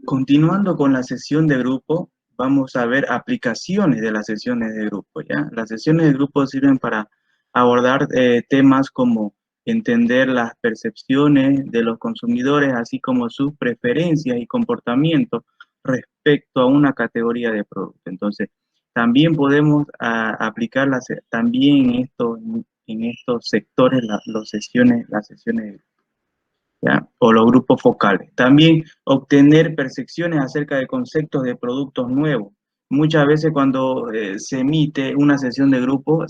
Continuando con la sesión de grupo, vamos a ver aplicaciones de las sesiones de grupo, ¿ya? Las sesiones de grupo sirven para abordar temas como entender las percepciones de los consumidores, así como sus preferencias y comportamientos respecto a una categoría de producto. Entonces, también podemos aplicarlas también en estos sectores, las sesiones de grupo. ¿Ya? O los grupos focales. También obtener percepciones acerca de conceptos de productos nuevos. Muchas veces cuando se emite una sesión de grupo,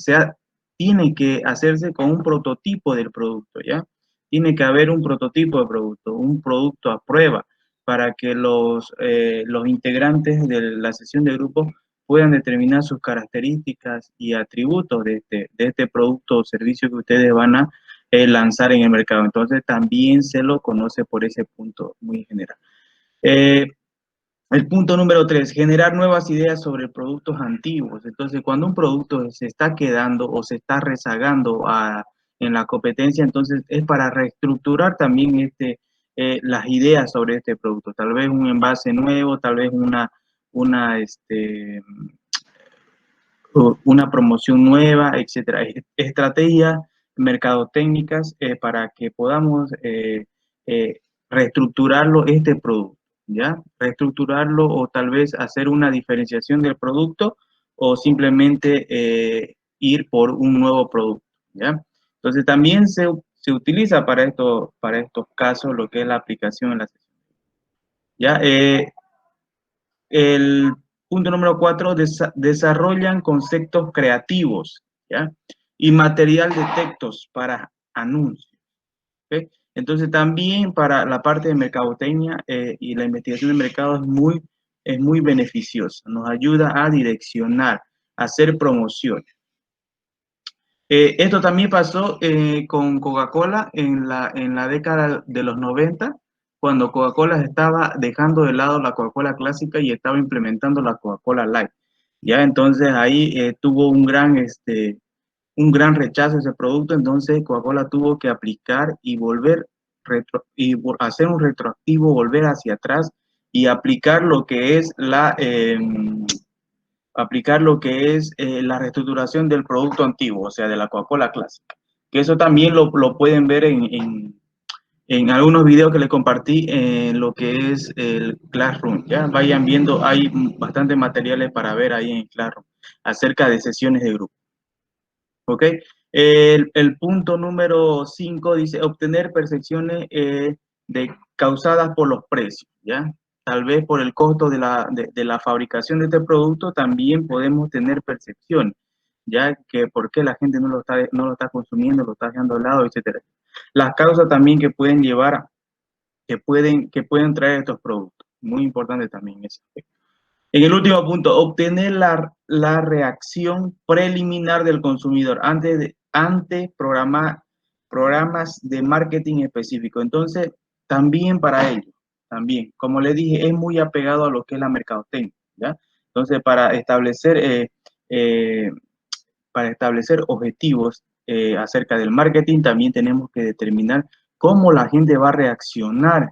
tiene que hacerse con un prototipo del producto, ¿ya? Tiene que haber un prototipo de producto, un producto a prueba, para que los integrantes de la sesión de grupo puedan determinar sus características y atributos de este producto o servicio que ustedes van a lanzar en el mercado. Entonces también se lo conoce por ese punto muy general. El punto número 3, generar nuevas ideas sobre productos antiguos. Entonces, cuando un producto se está quedando o se está rezagando en la competencia, entonces es para reestructurar también las ideas sobre este producto. Tal vez un envase nuevo, tal vez una, este, una promoción nueva, etcétera. Estrategias mercadotécnicas para que podamos eh, reestructurarlo este producto, ¿ya? Reestructurarlo o tal vez hacer una diferenciación del producto o simplemente ir por un nuevo producto, ¿ya? Entonces también se utiliza para estos casos lo que es la aplicación en la sesión, ¿ya? El punto número 4, desarrollan conceptos creativos, ¿ya? Y material de textos para anuncios, ¿ok? Entonces también para la parte de mercadotecnia y la investigación de mercado es muy beneficiosa, nos ayuda a direccionar, a hacer promociones. Esto también pasó con Coca-Cola en la década de los 90, cuando Coca-Cola estaba dejando de lado la Coca-Cola clásica y estaba implementando la Coca-Cola Light. Ya entonces ahí tuvo un gran rechazo ese producto, entonces Coca-Cola tuvo que aplicar y hacer un retroactivo, volver hacia atrás y aplicar lo que es la reestructuración del producto antiguo, o sea, de la Coca-Cola clásica. Que eso también lo pueden ver en algunos videos que les compartí en lo que es el Classroom. Ya vayan viendo, hay bastantes materiales para ver ahí en Classroom acerca de sesiones de grupo. ¿Ok? El punto número 5 dice obtener percepciones causadas por los precios, ¿ya? Tal vez por el costo de la fabricación de este producto también podemos tener percepciones, ya que por qué la gente no lo está consumiendo, lo está dejando de lado, etcétera. Las causas también que pueden llevar, que pueden traer estos productos. Muy importante también ese aspecto. En el último punto, obtener la reacción preliminar del consumidor ante programas de marketing específico. Entonces, también para ello, también, como le dije, es muy apegado a lo que es la mercadotecnia, ¿ya? Entonces, eh, para establecer objetivos acerca del marketing, también tenemos que determinar cómo la gente va a reaccionar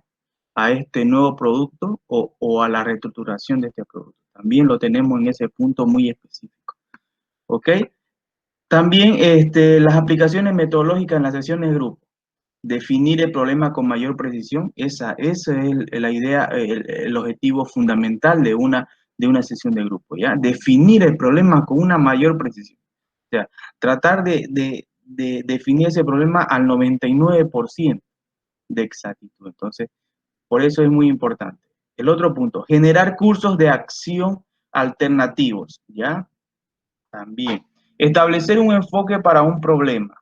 a este nuevo producto o a la reestructuración de este producto. También lo tenemos en ese punto muy específico. ¿Ok? También las aplicaciones metodológicas en las sesiones de grupo. Definir el problema con mayor precisión. Esa es la idea, el objetivo fundamental de una sesión de grupo. ¿Ya? Definir el problema con una mayor precisión. O sea, tratar de definir ese problema al 99% de exactitud. Entonces, por eso es muy importante. El otro punto, generar cursos de acción alternativos, ¿ya? También. Establecer un enfoque para un problema.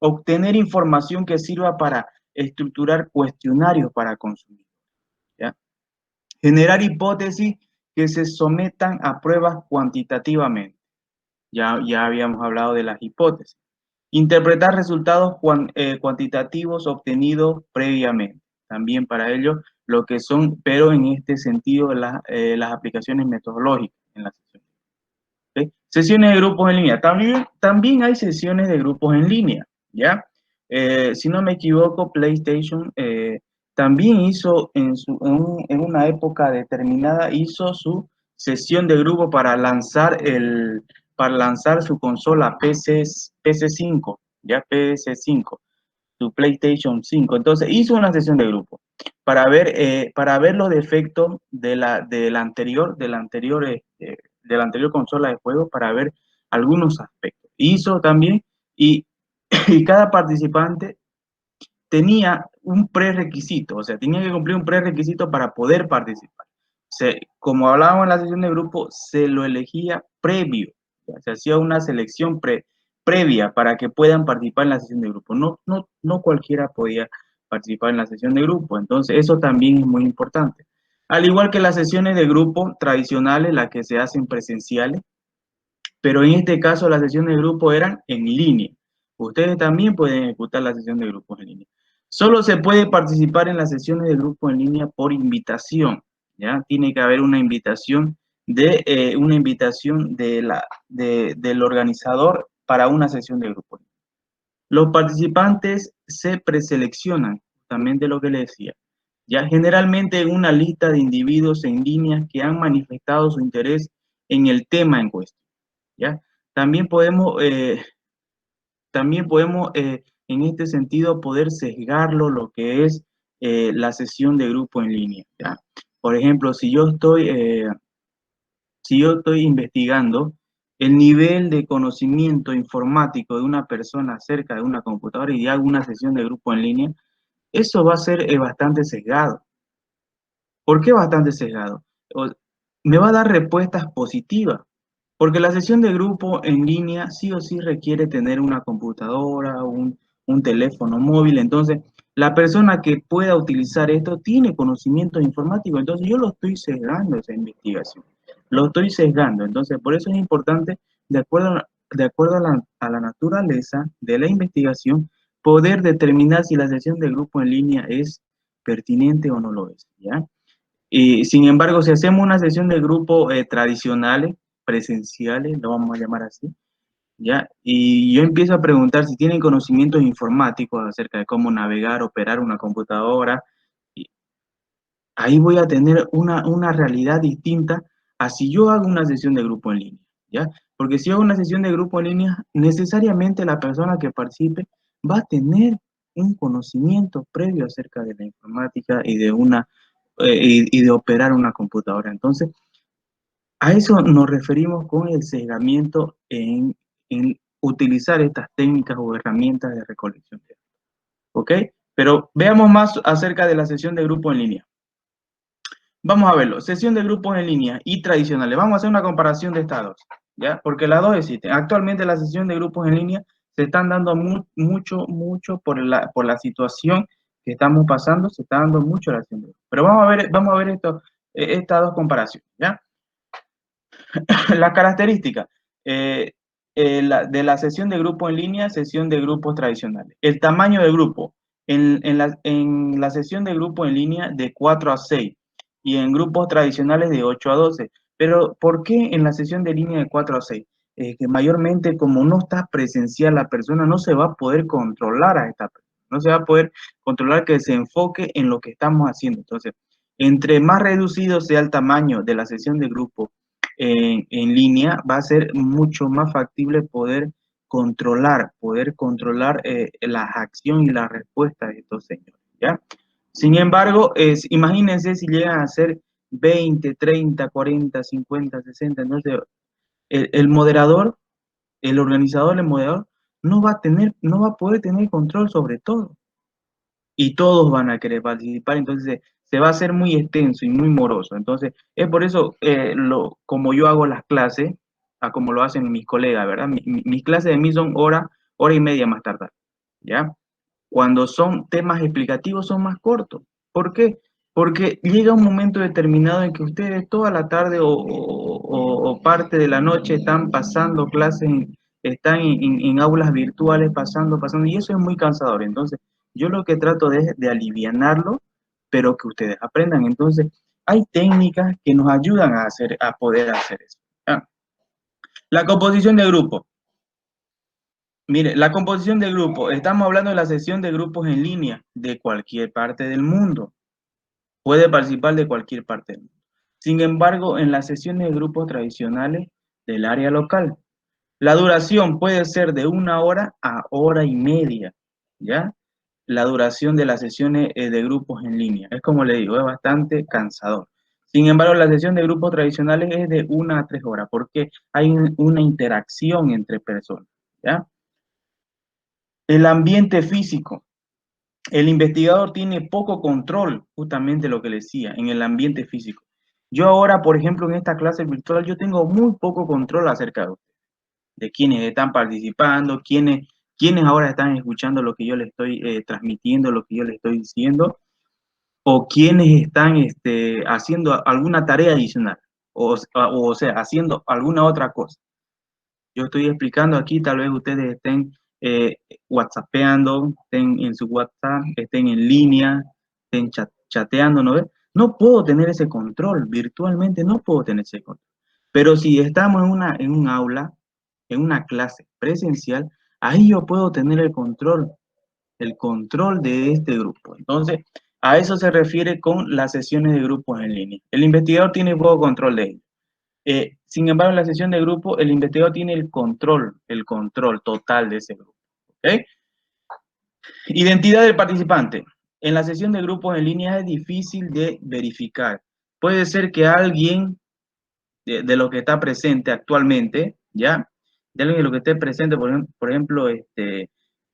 Obtener información que sirva para estructurar cuestionarios para consumir, ¿ya? Generar hipótesis que se sometan a pruebas cuantitativamente. Ya habíamos hablado de las hipótesis. Interpretar resultados cuantitativos obtenidos previamente. También para ello, lo que son, pero en este sentido, las aplicaciones metodológicas en la sesión. ¿Okay? Sesiones de grupos en línea. También hay sesiones de grupos en línea, ¿ya? Si no me equivoco, PlayStation también hizo en una época determinada, hizo su sesión de grupo para lanzar su consola PC5, ya PS5, su PlayStation 5. Entonces hizo una sesión de grupo para ver los defectos de la anterior consola de juego, para ver algunos aspectos. Hizo también, y, y cada participante tenía un prerequisito, o sea, tenía que cumplir un prerequisito para poder participar. Como hablábamos en la sesión de grupo, se lo elegía previo, se hacía una selección previa para que puedan participar en la sesión de grupo. No cualquiera podía participar en la sesión de grupo, entonces eso también es muy importante. Al igual que las sesiones de grupo tradicionales, las que se hacen presenciales, pero en este caso las sesiones de grupo eran en línea. Ustedes también pueden ejecutar la sesión de grupos en línea. Solo se puede participar en las sesiones de grupo en línea por invitación, ¿ya? Tiene que haber una invitación del organizador para una sesión de grupo. Los participantes se preseleccionan, también de lo que les decía, ya generalmente en una lista de individuos en línea que han manifestado su interés en el tema en cuestión. ¿Ya? También podemos en este sentido, poder sesgarlo lo que es la sesión de grupo en línea, ¿ya? Por ejemplo, si yo estoy investigando el nivel de conocimiento informático de una persona acerca de una computadora y hago una sesión de grupo en línea, eso va a ser bastante sesgado. ¿Por qué bastante sesgado? Me va a dar respuestas positivas, porque la sesión de grupo en línea sí o sí requiere tener una computadora, un teléfono móvil. Entonces, la persona que pueda utilizar esto tiene conocimiento informático. Entonces, yo lo estoy sesgando esa investigación. Lo estoy sesgando. Entonces, por eso es importante, de acuerdo a la naturaleza de la investigación, poder determinar si la sesión de grupo en línea es pertinente o no lo es, ¿ya? Y sin embargo, si hacemos una sesión de grupo tradicionales, presenciales, lo vamos a llamar así, ¿ya? Y yo empiezo a preguntar si tienen conocimientos informáticos acerca de cómo navegar, operar una computadora, y ahí voy a tener una realidad distinta a si yo hago una sesión de grupo en línea, ¿ya? Porque si hago una sesión de grupo en línea, necesariamente la persona que participe va a tener un conocimiento previo acerca de la informática y de operar una computadora. Entonces, a eso nos referimos con el sesgamiento en utilizar estas técnicas o herramientas de recolección de datos. ¿Ok? Pero veamos más acerca de la sesión de grupo en línea. Vamos a verlo. Sesión de grupos en línea y tradicionales. Vamos a hacer una comparación de estas dos, ¿ya? Porque las dos existen. Actualmente la sesión de grupos en línea se están dando mucho por la situación que estamos pasando, se está dando mucho la sesión de grupos. Pero vamos a ver estas dos comparaciones, ¿ya? Las características de la sesión de grupo en línea, sesión de grupos tradicionales. El tamaño de grupo. En la sesión de grupo en línea de 4 a 6 y en grupos tradicionales de 8 a 12. Pero ¿por qué en la sesión de línea de 4 a 6? Que mayormente como no está presencial la persona, no se va a poder controlar a esta persona, no se va a poder controlar que se enfoque en lo que estamos haciendo. Entonces, entre más reducido sea el tamaño de la sesión de grupo en línea, va a ser mucho más factible poder controlar la acción y la respuesta de estos señores, ¿ya? Sin embargo, imagínense si llegan a ser 20, 30, 40, 50, 60, entonces el moderador, el organizador, el moderador, no va a poder tener control sobre todo y todos van a querer participar, entonces se va a hacer muy extenso y muy moroso. Entonces, es por eso, como yo hago las clases, a como lo hacen mis colegas, ¿verdad? Mis clases de mí son hora y media más tardar, ¿ya? Cuando son temas explicativos son más cortos. ¿Por qué? Porque llega un momento determinado en que ustedes toda la tarde o parte de la noche están pasando clases, están en aulas virtuales, pasando, y eso es muy cansador. Entonces, yo lo que trato de alivianarlo, pero que ustedes aprendan. Entonces, hay técnicas que nos ayudan a poder hacer eso, ¿ya? La composición de grupo. Mire, la composición de grupo, estamos hablando de la sesión de grupos en línea de cualquier parte del mundo. Puede participar de cualquier parte del mundo. Sin embargo, en las sesiones de grupos tradicionales del área local, la duración puede ser de 1 hora a 1 hora y media, ¿ya? La duración de las sesiones de grupos en línea. Es como le digo, es bastante cansador. Sin embargo, la sesión de grupos tradicionales es de 1 a 3 horas, porque hay una interacción entre personas, ¿ya? El ambiente físico. El investigador tiene poco control, justamente lo que le decía, en el ambiente físico. Yo ahora, por ejemplo, en esta clase virtual, yo tengo muy poco control acerca de quiénes están participando, quiénes ahora están escuchando lo que yo les estoy transmitiendo, lo que yo les estoy diciendo, o quiénes están haciendo alguna tarea adicional, o sea, haciendo alguna otra cosa. Yo estoy explicando aquí, tal vez ustedes estén whatsappeando, estén en su WhatsApp, estén en línea, estén chateando, ¿no ves? No puedo tener ese control, virtualmente no puedo tener ese control. Pero si estamos en un aula, en una clase presencial, ahí yo puedo tener el control de este grupo. Entonces, a eso se refiere con las sesiones de grupos en línea. El investigador tiene poco control de ello. Sin embargo, en la sesión de grupo, el investigador tiene el control total de ese grupo. ¿Okay? Identidad del participante. En la sesión de grupos en línea es difícil de verificar. Puede ser que alguien de lo que está presente actualmente, ¿ya? De alguien de lo que esté presente, por ejemplo,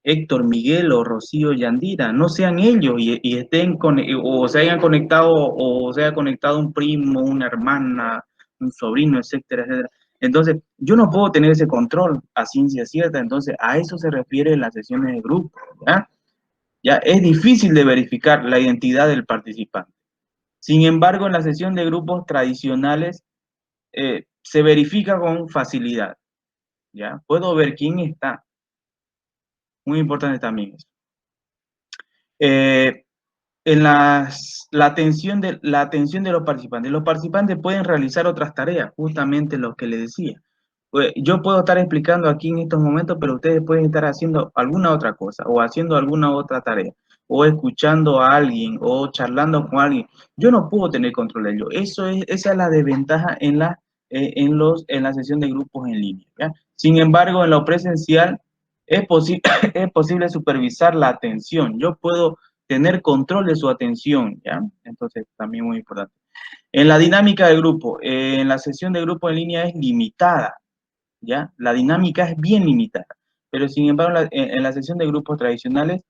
Héctor Miguel o Rocío Yandira, no sean ellos y estén o se hayan conectado o se haya conectado un primo, una hermana, un sobrino, etcétera, etcétera. Entonces, yo no puedo tener ese control a ciencia cierta, entonces a eso se refiere en las sesiones de grupo, ¿ya? Ya es difícil de verificar la identidad del participante. Sin embargo, en la sesión de grupos tradicionales se verifica con facilidad, ¿ya? Puedo ver quién está. Muy importante también eso. Eh, en la atención de los participantes. Los participantes pueden realizar otras tareas, justamente lo que les decía. Pues, yo puedo estar explicando aquí en estos momentos, pero ustedes pueden estar haciendo alguna otra cosa, o haciendo alguna otra tarea, o escuchando a alguien, o charlando con alguien. Yo no puedo tener control de ello. Esa es la desventaja en la sesión de grupos en línea, ¿ya? Sin embargo, en lo presencial es posible supervisar la atención. Yo puedo tener control de su atención, ¿ya? Entonces, también muy importante. En la dinámica del grupo, en la sesión de grupo en línea es limitada, ¿ya? La dinámica es bien limitada, pero sin embargo, en la sesión de grupos tradicionales,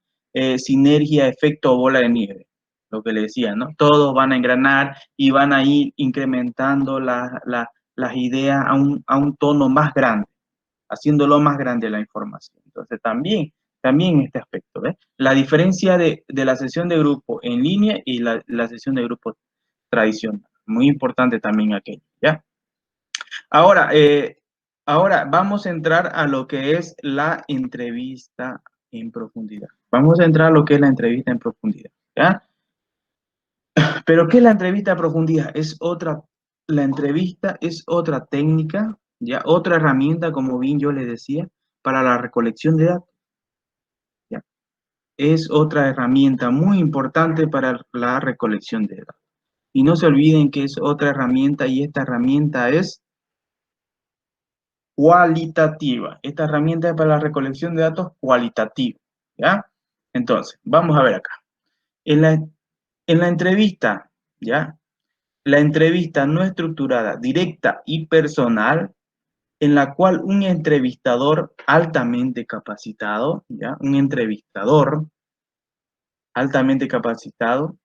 sinergia, efecto bola de nieve, lo que le decía, ¿no? Todos van a engranar y van a ir incrementando las ideas a un tono más grande, haciéndolo más grande la información. Entonces, también este aspecto, ¿ves? La diferencia de la sesión de grupo en línea y la sesión de grupo tradicional. Muy importante también aquello, ¿ya? Ahora, ahora vamos a entrar a lo que es la entrevista en profundidad. Vamos a entrar a lo que es la entrevista en profundidad, ¿ya? Pero ¿qué es la entrevista a profundidad? La entrevista es otra técnica, ya otra herramienta, como bien yo les decía, para la recolección de datos, ¿ya? Es otra herramienta muy importante para la recolección de datos. Y no se olviden que es otra herramienta y esta herramienta es cualitativa. Esta herramienta es para la recolección de datos cualitativa, ¿ya? Entonces, vamos a ver acá. En la, en la entrevista, ¿ya? La entrevista no estructurada, directa y personal, en la cual un entrevistador altamente capacitado, ¿ya? Un entrevistador altamente capacitado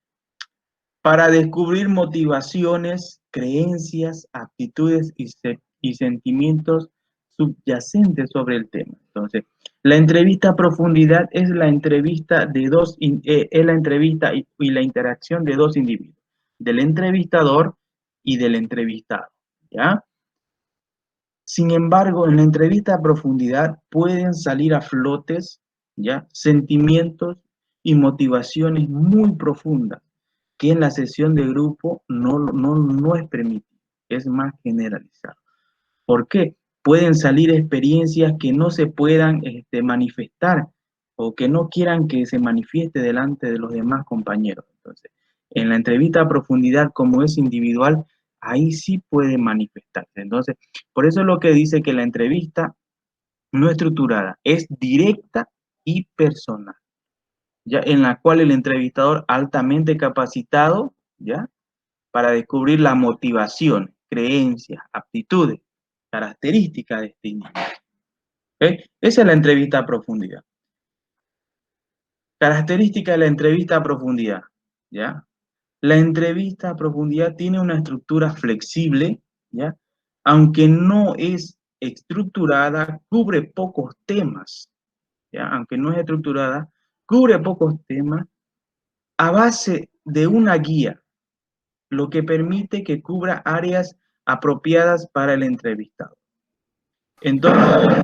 para descubrir motivaciones, creencias, actitudes y sentimientos subyacentes sobre el tema. Entonces, la entrevista a profundidad es la entrevista es la entrevista y la interacción de dos individuos, del entrevistador y del entrevistado, ¿ya? Sin embargo, en la entrevista a profundidad pueden salir a flotes, ¿ya? Sentimientos y motivaciones muy profundas que en la sesión de grupo no es permitido, es más generalizado. ¿Por qué? pueden salir experiencias que no se puedan manifestar o que no quieran que se manifieste delante de los demás compañeros. Entonces, en la entrevista a profundidad, como es individual, ahí sí puede manifestarse. Entonces, por eso es lo que dice que la entrevista no estructurada, es directa y personal, ya en la cual el entrevistador altamente capacitado, ya, para descubrir la motivación, creencias, aptitudes, características de este individuo. ¿Okay? Esa es la entrevista a profundidad. Característica de la entrevista a profundidad, ¿ya? La entrevista a profundidad tiene una estructura flexible, ¿ya? Aunque no es estructurada, cubre pocos temas, ¿ya? Aunque no es estructurada, cubre pocos temas a base de una guía, lo que permite que cubra áreas apropiadas para el entrevistado. Entonces,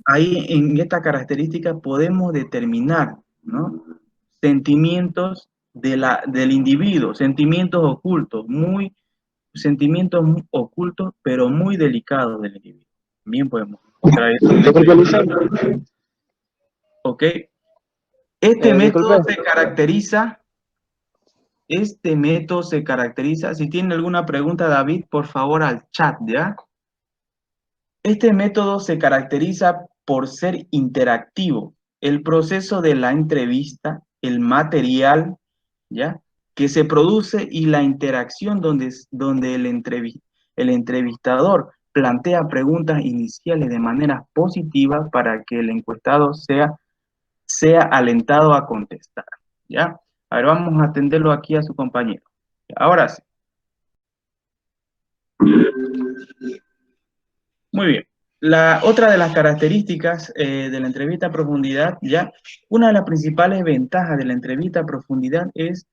ahí en esta característica podemos determinar, ¿no?, sentimientos del individuo, sentimientos muy ocultos, pero muy delicados del individuo. También podemos encontrar eso. ¿Ok? Este método se caracteriza, si tiene alguna pregunta, David, por favor al chat, ¿ya? Este método se caracteriza por ser interactivo. El proceso de la entrevista, el material, ¿ya?, que se produce y la interacción donde el entrevistador plantea preguntas iniciales de manera positiva para que el encuestado sea alentado a contestar, ¿ya? A ver, vamos a atenderlo aquí a su compañero. Ahora sí. Muy bien. Otra de las características de la entrevista a profundidad, ya, una de las principales ventajas de la entrevista a profundidad es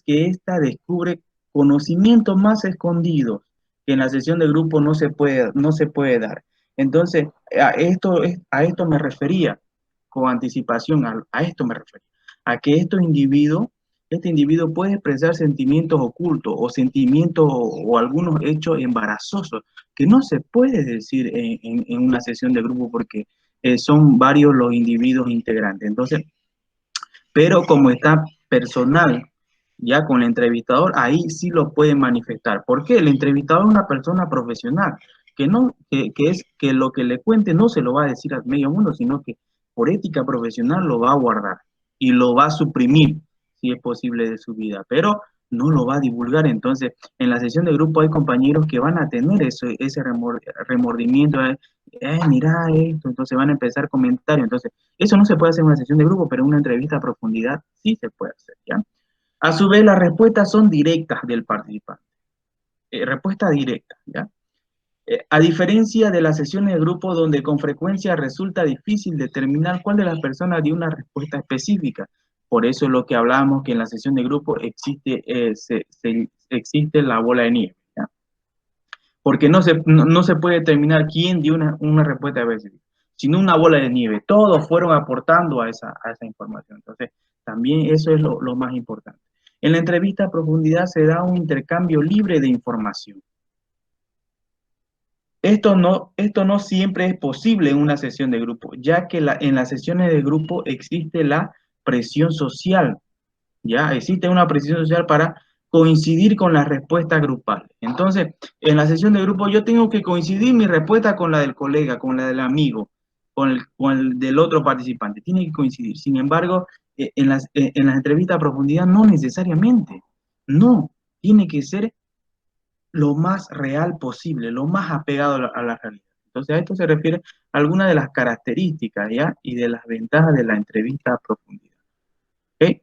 que ésta descubre conocimientos más escondidos que en la sesión de grupo no se puede dar. Entonces, a esto me refería con anticipación, a esto me refería, a que este individuo puede expresar sentimientos ocultos o sentimientos o algunos hechos embarazosos que no se puede decir en una sesión de grupo porque son varios los individuos integrantes. Entonces, pero como está personal, ya con el entrevistador, ahí sí lo puede manifestar. ¿Por qué? El entrevistador es una persona profesional, que lo que le cuente no se lo va a decir al medio mundo, sino que por ética profesional lo va a guardar y lo va a suprimir, si es posible, de su vida, pero no lo va a divulgar. Entonces, en la sesión de grupo hay compañeros que van a tener ese remordimiento, mira esto, entonces van a empezar comentarios. Entonces, eso no se puede hacer en una sesión de grupo, pero en una entrevista a profundidad sí se puede hacer, ¿ya? A su vez, las respuestas son directas del participante. Respuesta directa, ¿ya? A diferencia de las sesiones de grupo donde con frecuencia resulta difícil determinar cuál de las personas dio una respuesta específica. Por eso es lo que hablábamos que en la sesión de grupo existe la bola de nieve, ¿ya? Porque no se puede determinar quién dio una respuesta específica, sino una bola de nieve. Todos fueron aportando a esa información. Entonces, también eso es lo más importante. En la entrevista a profundidad se da un intercambio libre de información. Esto no siempre es posible en una sesión de grupo, ya que en las sesiones de grupo existe la presión social, ¿ya? Existe una presión social para coincidir con las respuestas grupales. Entonces, en la sesión de grupo yo tengo que coincidir mi respuesta con la del colega, con la del amigo, con el del otro participante. Tiene que coincidir. Sin embargo, en las entrevistas a profundidad no necesariamente. No, tiene que ser lo más real posible, lo más apegado a la realidad. Entonces, a esto se refiere algunas de las características, ¿ya?, y de las ventajas de la entrevista a profundidad. ¿Okay?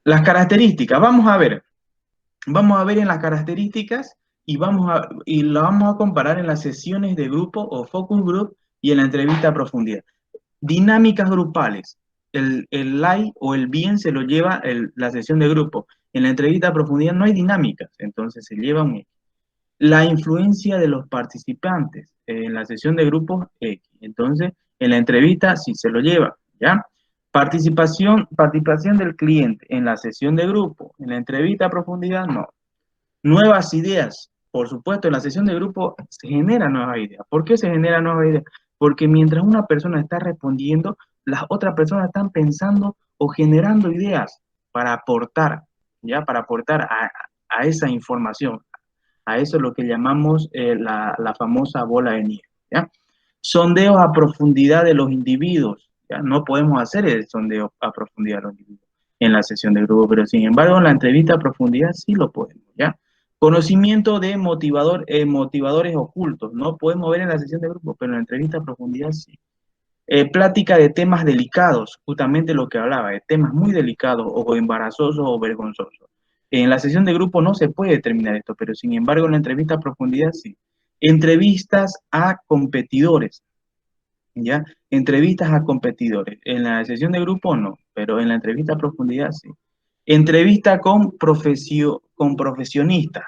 Las características, vamos a ver en las características y la vamos a comparar en las sesiones de grupo o focus group y en la entrevista a profundidad. Dinámicas grupales. El like o el bien se lo lleva la sesión de grupo. En la entrevista a profundidad no hay dinámicas, entonces se lleva un X. La influencia de los participantes en la sesión de grupo X. Entonces, en la entrevista sí se lo lleva, ¿ya? Participación del cliente en la sesión de grupo. En la entrevista a profundidad, no. Nuevas ideas. por supuesto, en la sesión de grupo se generan nuevas ideas. ¿Por qué se generan nuevas ideas? Porque mientras una persona está respondiendo, las otras personas están pensando o generando ideas para aportar, ¿ya? Para aportar a esa información. A eso es lo que llamamos la famosa bola de nieve, ¿ya? Sondeos a profundidad de los individuos, ¿ya? No podemos hacer el sondeo a profundidad de los individuos en la sesión de grupo, pero sin embargo en la entrevista a profundidad sí lo podemos, ¿ya? Conocimiento de motivadores ocultos, no podemos ver en la sesión de grupo, pero en la entrevista a profundidad sí. Plática de temas delicados, justamente lo que hablaba, de temas muy delicados o embarazosos o vergonzosos. En la sesión de grupo no se puede determinar esto, pero sin embargo en la entrevista a profundidad sí. Entrevistas a competidores, ¿ya? Entrevistas a competidores. En la sesión de grupo no, pero en la entrevista a profundidad sí. Entrevista con profesionistas.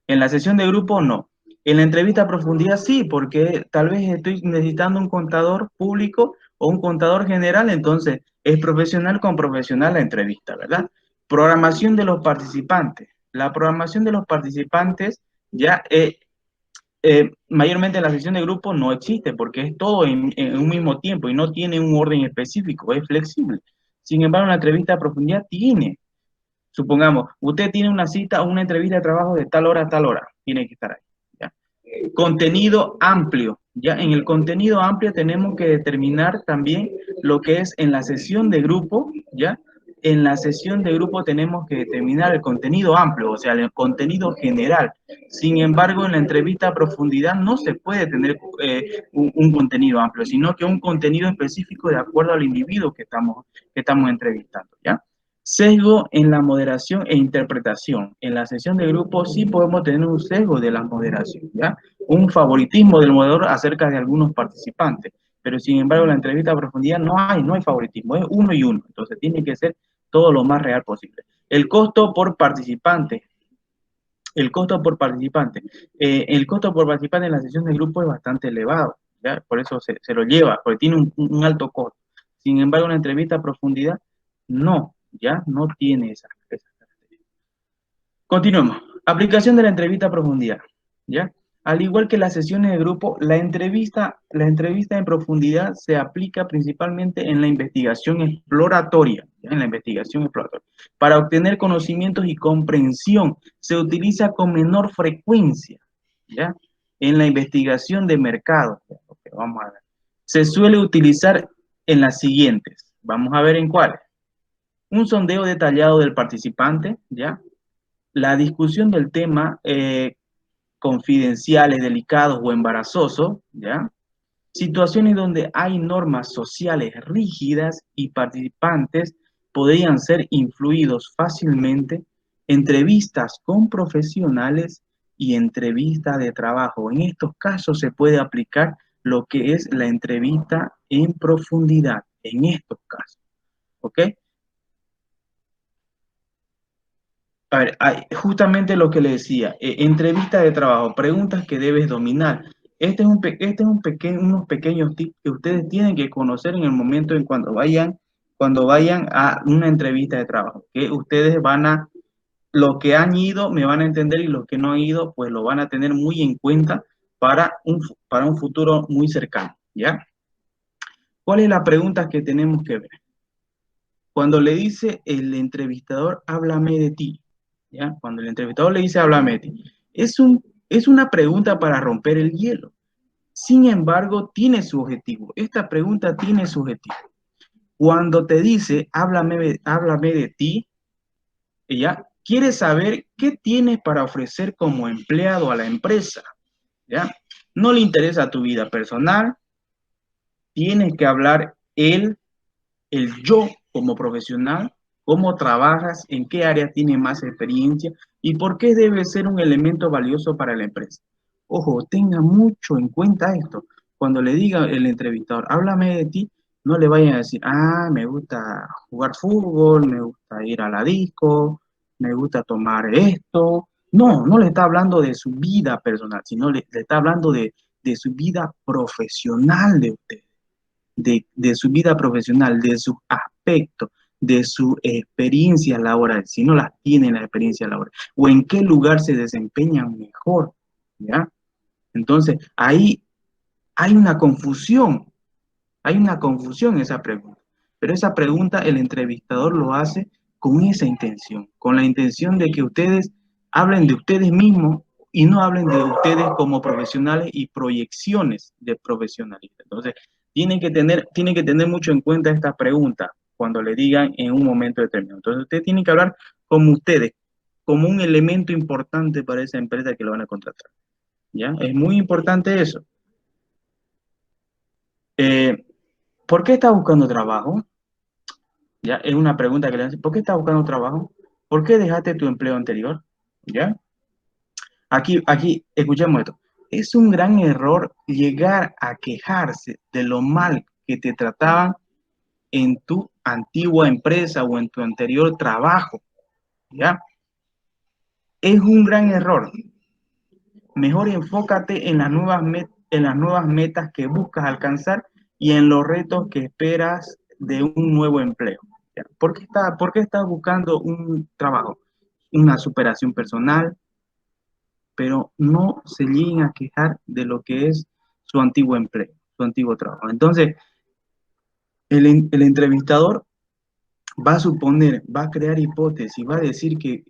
En la sesión de grupo no. En la entrevista a profundidad sí, porque tal vez estoy necesitando un contador público o un contador general, entonces es profesional con profesional la entrevista, ¿verdad? Programación de los participantes. La programación de los participantes ya mayormente la sesión de grupo no existe porque es todo en un mismo tiempo y no tiene un orden específico, es flexible. Sin embargo, una entrevista a profundidad tiene. Supongamos, usted tiene una cita o una entrevista de trabajo de tal hora a tal hora, tiene que estar ahí. ¿Ya? Contenido amplio. Ya en el contenido amplio tenemos que determinar también lo que es en la sesión de grupo, ¿ya? En la sesión de grupo tenemos que determinar el contenido amplio, o sea, el contenido general. Sin embargo, en la entrevista a profundidad no se puede tener un contenido amplio, sino que un contenido específico de acuerdo al individuo que estamos entrevistando, ¿ya? Sesgo en la moderación e interpretación. En la sesión de grupo sí podemos tener un sesgo de la moderación, ¿ya? Un favoritismo del moderador acerca de algunos participantes, pero sin embargo en la entrevista a profundidad no hay favoritismo, es uno y uno, entonces tiene que ser todo lo más real posible. El costo por participante. El costo por participante. El costo por participante en la sesión de grupo es bastante elevado, ¿ya? Por eso se lo lleva, porque tiene un alto costo. Sin embargo, una entrevista a profundidad no, ya no tiene esa característica. Continuemos. Aplicación de la entrevista a profundidad, ¿ya? Al igual que las sesiones de grupo, la entrevista en profundidad se aplica principalmente en la investigación exploratoria, ¿ya? En la investigación exploratoria. Para obtener conocimientos y comprensión, se utiliza con menor frecuencia, ¿ya? En la investigación de mercado, ¿ya? Okay, vamos a ver. Se suele utilizar en las siguientes. Vamos a ver en cuáles. Un sondeo detallado del participante, ¿ya? La discusión del tema confidenciales, delicados o embarazosos, ¿ya? Situaciones donde hay normas sociales rígidas y participantes podrían ser influidos fácilmente, entrevistas con profesionales y entrevistas de trabajo. En estos casos se puede aplicar lo que es la entrevista en profundidad, en estos casos, ¿ok? A ver, justamente lo que le decía, entrevista de trabajo, preguntas que debes dominar. Unos pequeños tips que ustedes tienen que conocer en el momento en cuando vayan a una entrevista de trabajo, que ustedes los que han ido me van a entender y los que no han ido, pues lo van a tener muy en cuenta para un futuro muy cercano, ¿ya? ¿Cuál es la pregunta que tenemos que ver? Cuando le dice el entrevistador, háblame de ti, ¿ya? Cuando el entrevistador le dice, háblame de ti, es una pregunta para romper el hielo. Sin embargo, tiene su objetivo. Esta pregunta tiene su objetivo. Cuando te dice, háblame de ti, ella quiere saber qué tienes para ofrecer como empleado a la empresa, ¿ya? No le interesa tu vida personal, tienes que hablar el yo como profesional, cómo trabajas, en qué área tienes más experiencia y por qué debe ser un elemento valioso para la empresa. Ojo, tenga mucho en cuenta esto. Cuando le diga el entrevistador, háblame de ti, no le vayan a decir, me gusta jugar fútbol, me gusta ir a la disco, me gusta tomar esto. No, no le está hablando de su vida personal, sino le está hablando de su vida profesional de usted de su vida profesional, de sus aspectos, de su experiencia laboral, si no las tienen la experiencia laboral, o en qué lugar se desempeñan mejor, ¿ya? Entonces, ahí hay una confusión. Hay una confusión en esa pregunta. Pero esa pregunta el entrevistador lo hace con esa intención, con la intención de que ustedes hablen de ustedes mismos y no hablen de ustedes como profesionales y proyecciones de profesionalidad. Entonces, tienen que tener mucho en cuenta esta pregunta cuando le digan en un momento determinado. Entonces, ustedes tienen que hablar como ustedes, como un elemento importante para esa empresa que lo van a contratar. ¿Ya? Es muy importante eso. Eh, ¿Por qué estás buscando trabajo? ¿Ya? Es una pregunta que le hacen. ¿Por qué estás buscando trabajo? ¿Por qué dejaste tu empleo anterior? ¿Ya? Aquí, escuchemos esto. Es un gran error llegar a quejarse de lo mal que te trataban en tu antigua empresa o en tu anterior trabajo. ¿Ya? Es un gran error. Mejor enfócate en las nuevas metas que buscas alcanzar y en los retos que esperas de un nuevo empleo. ¿Ya? Por qué estás buscando un trabajo? Una superación personal, pero no se lleguen a quejar de lo que es su antiguo empleo, su antiguo trabajo. Entonces, el entrevistador va a suponer, va a crear hipótesis, va a decir que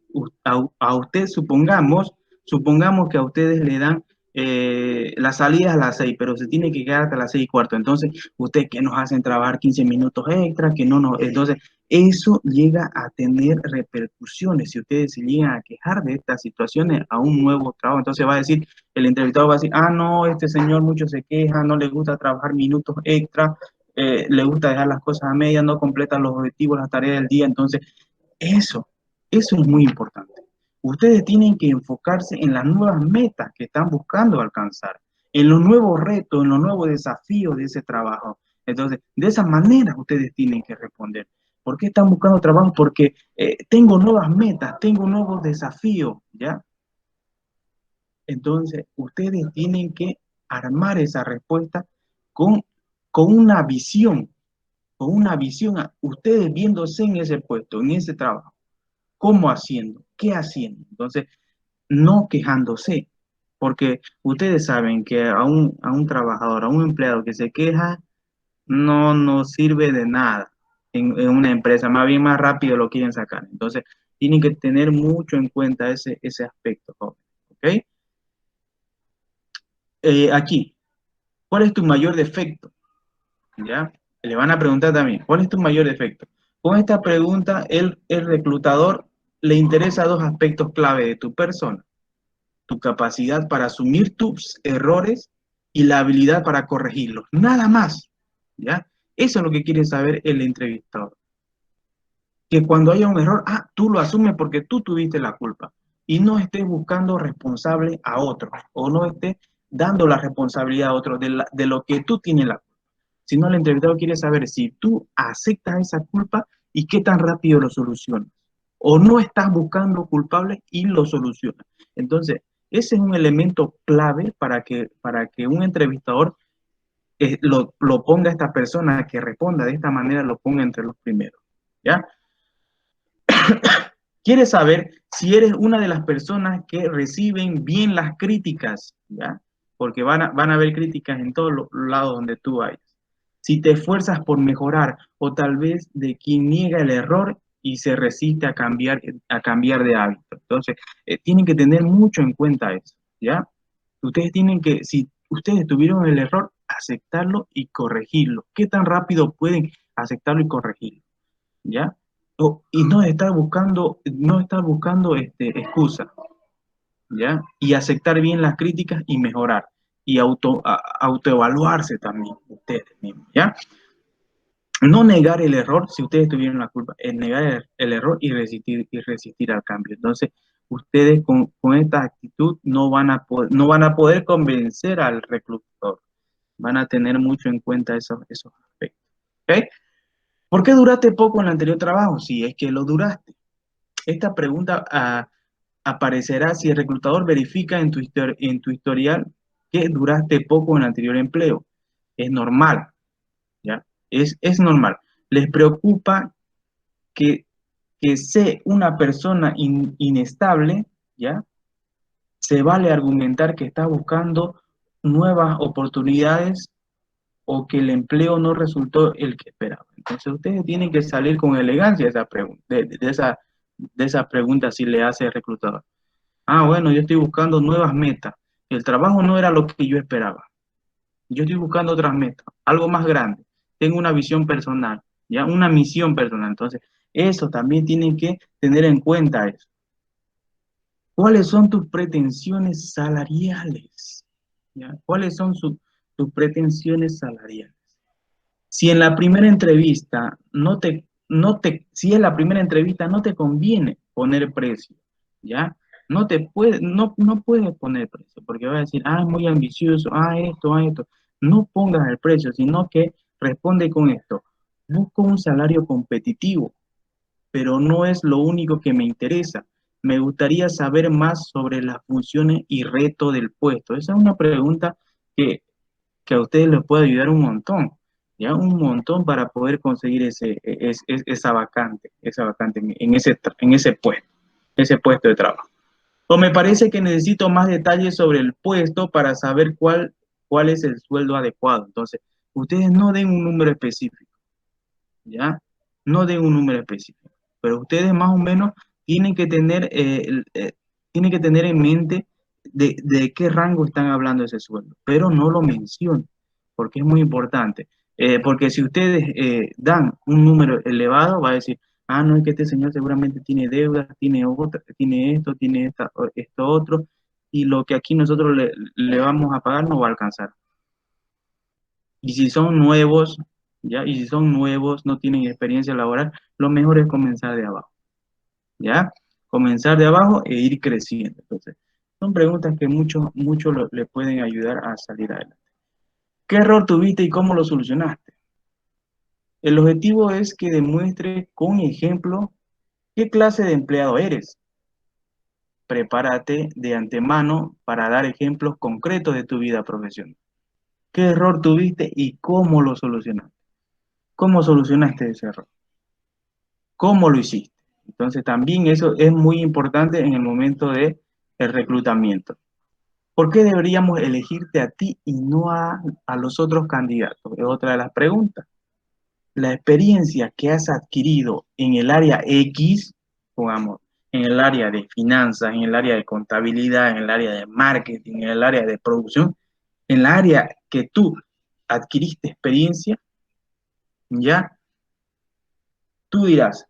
a usted, supongamos que a ustedes le dan la salida a las 6, pero se tiene que quedar hasta las 6:15. Entonces, ustedes que nos hacen trabajar 15 minutos extra, que no nos... Entonces, eso llega a tener repercusiones. Si ustedes se llegan a quejar de estas situaciones a un nuevo trabajo, entonces va a decir, el entrevistado va a decir, ah, no, este señor mucho se queja, no le gusta trabajar minutos extra, le gusta dejar las cosas a medias, no completa los objetivos, las tareas del día. Entonces, eso, eso es muy importante. Ustedes tienen que enfocarse en las nuevas metas que están buscando alcanzar, en los nuevos retos, en los nuevos desafíos de ese trabajo. Entonces, de esa manera ustedes tienen que responder. ¿Por qué están buscando trabajo? Porque tengo nuevas metas, tengo nuevos desafíos, ¿ya? Entonces, ustedes tienen que armar esa respuesta con, con una visión, con una visión, ustedes viéndose en ese puesto, en ese trabajo, cómo haciendo, qué haciendo. Entonces, no quejándose, porque ustedes saben que a un trabajador, a un empleado que se queja, no nos sirve de nada en una empresa, más bien más rápido lo quieren sacar. Entonces, tienen que tener mucho en cuenta ese aspecto, joven, ¿ok? Aquí, ¿cuál es tu mayor defecto? ¿Ya? Le van a preguntar también, ¿cuál es tu mayor defecto? Con esta pregunta, el reclutador le interesa dos aspectos clave de tu persona: tu capacidad para asumir tus errores y la habilidad para corregirlos. Nada más, ¿ya? Eso es lo que quiere saber el entrevistador. Que cuando haya un error, tú lo asumes porque tú tuviste la culpa y no estés buscando responsable a otro o no estés dando la responsabilidad a otro de lo que tú tienes la culpa, sino el entrevistado quiere saber si tú aceptas esa culpa y qué tan rápido lo solucionas. O no estás buscando culpables y lo solucionas. Entonces, ese es un elemento clave para que un entrevistador lo ponga a esta persona que responda de esta manera, lo ponga entre los primeros. ¿Ya? Quiere saber si eres una de las personas que reciben bien las críticas, ¿ya? Porque van a haber críticas en todos los lados donde tú vayas. Si te esfuerzas por mejorar o tal vez de quien niega el error y se resiste a cambiar de hábito. Entonces, tienen que tener mucho en cuenta eso, ¿ya? Ustedes tienen que, si ustedes tuvieron el error, aceptarlo y corregirlo. ¿Qué tan rápido pueden aceptarlo y corregirlo? ¿Ya? Y no estar buscando excusa, ¿ya? Y aceptar bien las críticas y mejorar. Y autoevaluarse también ustedes mismos, ¿ya? No negar el error si ustedes tuvieron la culpa, es negar el error y resistir al cambio. Entonces, ustedes con esta actitud no van a poder convencer al reclutador. Van a tener mucho en cuenta esos aspectos. ¿Ok? ¿Por qué duraste poco en el anterior trabajo? Si es que lo duraste. Esta pregunta aparecerá si el reclutador verifica en tu historial que duraste poco en el anterior empleo. Es normal, ¿ya? Es normal. Les preocupa que, que sea una persona inestable, ¿ya? se vale argumentar que está buscando nuevas oportunidades o que el empleo no resultó el que esperaba. Entonces ustedes tienen que salir con elegancia esa pregunta, de esa pregunta si le hace el reclutador. Ah, bueno, yo estoy buscando nuevas metas. El trabajo no era lo que yo esperaba. Yo estoy buscando otras metas, algo más grande. Tengo una visión personal, ya una misión personal. Entonces, eso también tienen que tener en cuenta eso. ¿Cuáles son tus pretensiones salariales? ¿Ya? ¿Cuáles son tus pretensiones salariales? Si en la primera entrevista si en la primera entrevista no te conviene poner precio, ¿ya? No puedes poner precio, porque vas a decir, ah, es muy ambicioso, ah, esto. No pongas el precio, sino que responde con esto. Busco un salario competitivo, pero no es lo único que me interesa. Me gustaría saber más sobre las funciones y reto del puesto. Esa es una pregunta que, que a ustedes les puede ayudar un montón, ¿ya? Un montón para poder conseguir esa vacante ese puesto de trabajo. O me parece que necesito más detalles sobre el puesto para saber cuál es el sueldo adecuado. Entonces, ustedes no den un número específico, ¿ya? No den un número específico, pero ustedes más o menos tienen que tener, tienen que tener en mente de qué rango están hablando ese sueldo, pero no lo mencionen, porque es muy importante. Porque si ustedes dan un número elevado, va a decir, ah, no, es que este señor seguramente tiene deudas, tiene esto otro, y lo que aquí nosotros le vamos a pagar no va a alcanzar. Y si son nuevos, ¿ya? Y si son nuevos, no tienen experiencia laboral, lo mejor es comenzar de abajo, ¿ya? Comenzar de abajo e ir creciendo. Entonces, son preguntas que muchos le pueden ayudar a salir adelante. ¿Qué error tuviste y cómo lo solucionaste? El objetivo es que demuestres con ejemplo qué clase de empleado eres. Prepárate de antemano para dar ejemplos concretos de tu vida profesional. ¿Qué error tuviste y cómo lo solucionaste? ¿Cómo solucionaste ese error? ¿Cómo lo hiciste? Entonces también eso es muy importante en el momento de el reclutamiento. ¿Por qué deberíamos elegirte a ti y no a los otros candidatos? Es otra de las preguntas. La experiencia que has adquirido en el área X, pongamos, en el área de finanzas, en el área de contabilidad, en el área de marketing, en el área de producción, en el área que tú adquiriste experiencia, ya, tú dirás,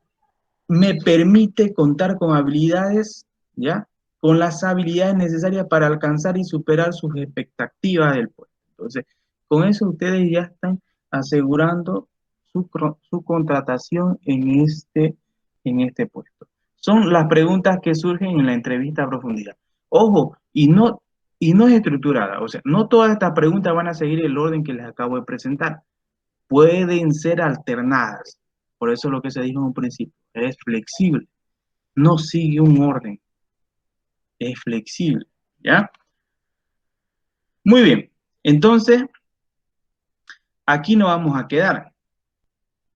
me permite contar con habilidades, ¿ya? Con las habilidades necesarias para alcanzar y superar sus expectativas del puesto. Entonces, con eso ustedes ya están asegurando su contratación en este puesto. Son las preguntas que surgen en la entrevista a profundidad. Ojo, y no es estructurada, o sea, no todas estas preguntas van a seguir el orden que les acabo de presentar, pueden ser alternadas. Por eso lo que se dijo en un principio, es flexible, no sigue un orden, es flexible, ¿ya? Muy bien, entonces aquí no vamos a quedar.